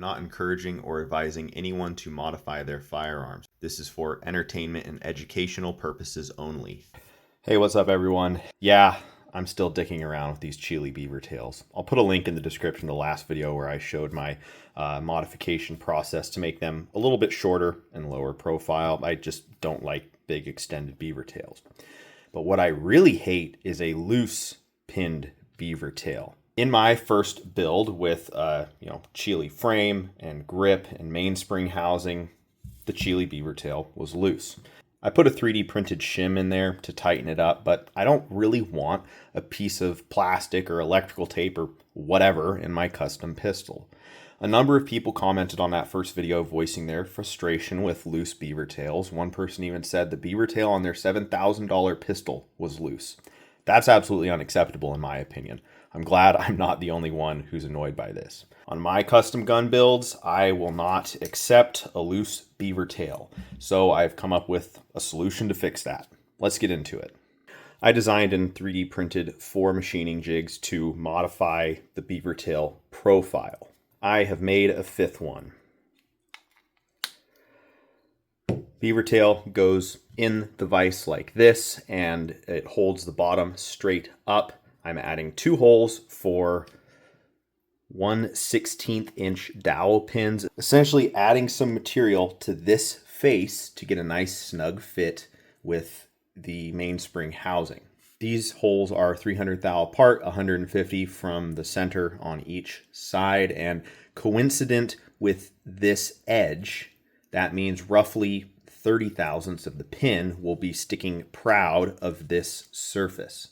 not encouraging or advising anyone to modify their firearms. This is for entertainment and educational purposes only. Hey, what's up everyone? Yeah, I'm still dicking around with these Chile beavertails. I'll put a link in the description to the last video where I showed my modification process to make them a little bit shorter and lower profile. I just don't like big extended beavertails. But what I really hate is a loose pinned beavertail. In my first build with Chile frame and grip and mainspring housing, the Chile beavertail was loose. I put a 3D printed shim in there to tighten it up, but I don't really want a piece of plastic or electrical tape or whatever in my custom pistol. A number of people commented on that first video voicing their frustration with loose beavertails. One person even said the beavertail on their $7,000 pistol was loose. That's absolutely unacceptable in my opinion. I'm glad I'm not the only one who's annoyed by this. On my custom gun builds, I will not accept a loose beavertail. So I've come up with a solution to fix that. Let's get into it. I designed and 3D printed 4 machining jigs to modify the beavertail profile. I have made a 5th one. Beavertail goes in the vise like this, and it holds the bottom straight up. I'm adding 2 holes for 1/16 inch dowel pins, essentially adding some material to this face to get a nice snug fit with the mainspring housing. These holes are 300 thou apart, 150 from the center on each side, and coincident with this edge, that means roughly 30 thousandths of the pin will be sticking proud of this surface.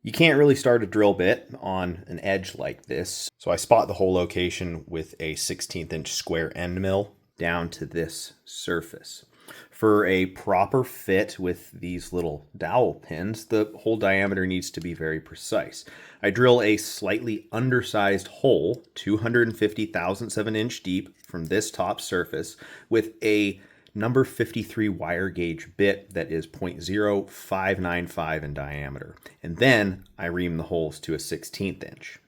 You can't really start a drill bit on an edge like this, so I spot the hole location with a 1/16 inch square end mill down to this surface. For a proper fit with these little dowel pins, the hole diameter needs to be very precise. I drill a slightly undersized hole, 250 thousandths of an inch deep from this top surface, with a number 53 wire gauge bit that is 0.0595 in diameter. And then I ream the holes to a 1/16 inch.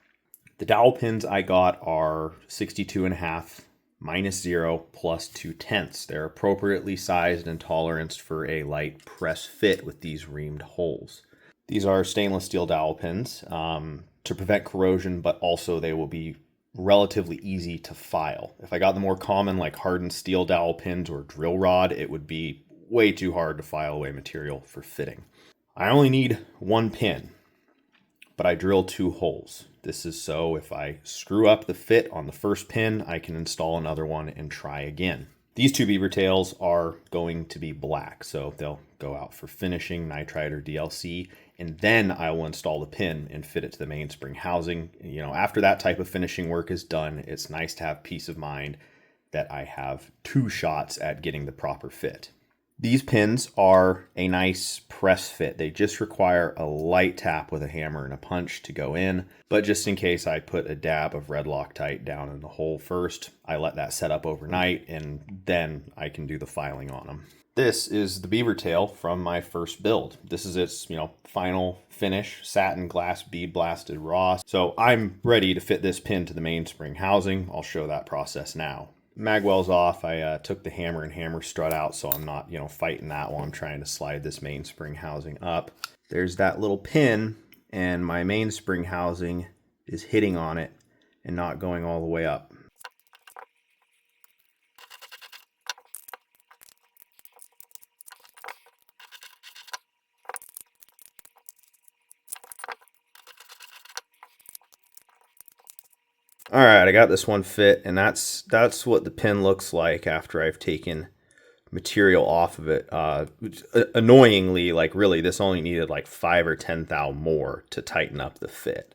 The dowel pins I got are 62.5 -0 plus 2/10. They're appropriately sized and toleranced for a light press fit with these reamed holes. These are stainless steel dowel pins to prevent corrosion, but also they will be relatively easy to file. If I got the more common like hardened steel dowel pins or drill rod, it would be way too hard to file away material for fitting. I only need 1 pin, but I drill 2 holes. This is so if I screw up the fit on the first pin, I can install another one and try again. These 2 beavertails are going to be black, so they'll go out for finishing, nitride or DLC, and then I will install the pin and fit it to the mainspring housing. After that type of finishing work is done, it's nice to have peace of mind that I have 2 shots at getting the proper fit. These pins are a nice press fit. They just require a light tap with a hammer and a punch to go in. But just in case, I put a dab of red Loctite down in the hole first. I let that set up overnight, and then I can do the filing on them. This is the beavertail from my first build. This is its final finish, satin glass bead blasted raw. So I'm ready to fit this pin to the mainspring housing. I'll show that process now. Magwell's off. I took the hammer and hammer strut out, so I'm not, fighting that while I'm trying to slide this mainspring housing up. There's that little pin, and my mainspring housing is hitting on it and not going all the way up. All right, I got this one fit, and that's what the pin looks like after I've taken material off of it. Annoyingly, really, this only needed 5 or 10 thou more to tighten up the fit.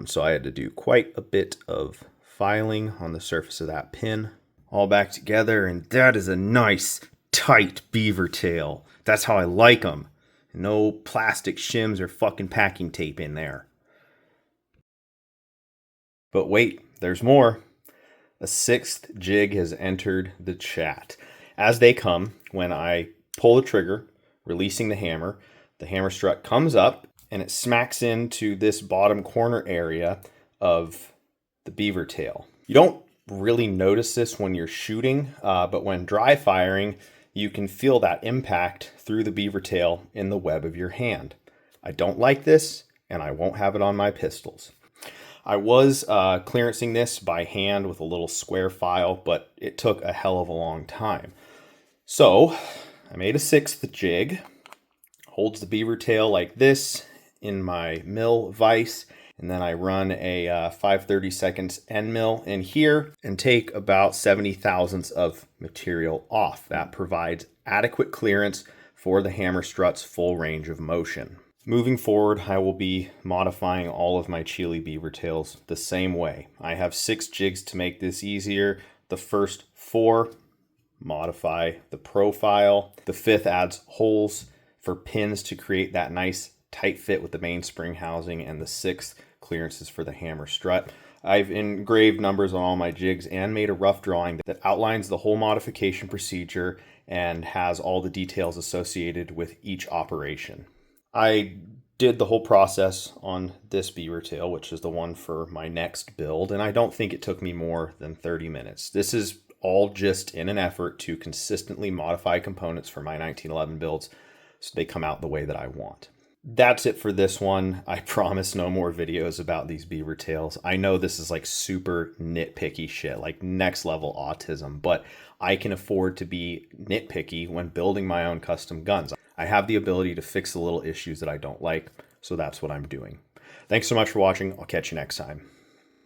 So I had to do quite a bit of filing on the surface of that pin. All back together, and that is a nice, tight beavertail. That's how I like them. No plastic shims or fucking packing tape in there. But wait, there's more. A 6th jig has entered the chat. As they come, when I pull the trigger, releasing the hammer strut comes up and it smacks into this bottom corner area of the beavertail. You don't really notice this when you're shooting, but when dry firing, you can feel that impact through the beaver tail in the web of your hand. I don't like this, and I won't have it on my pistols. I was clearancing this by hand with a little square file, but it took a hell of a long time. So I made a 6th jig, holds the beaver tail like this in my mill vise, and then I run a 5/32 end mill in here and take about 70 thousandths of material off. That provides adequate clearance for the hammer strut's full range of motion. Moving forward, I will be modifying all of my Chile beaver tails the same way. I have 6 jigs to make this easier. The first 4 modify the profile. The 5th adds holes for pins to create that nice tight fit with the mainspring housing, and the 6th clearances for the hammer strut. I've engraved numbers on all my jigs and made a rough drawing that outlines the whole modification procedure and has all the details associated with each operation. I did the whole process on this beaver tail, which is the one for my next build, and I don't think it took me more than 30 minutes. This is all just in an effort to consistently modify components for my 1911 builds so they come out the way that I want. That's it for this one. I promise no more videos about these beaver tails. I know this is like super nitpicky shit, like next level autism, but I can afford to be nitpicky when building my own custom guns. I have the ability to fix the little issues that I don't like, so that's what I'm doing. Thanks so much for watching. I'll catch you next time.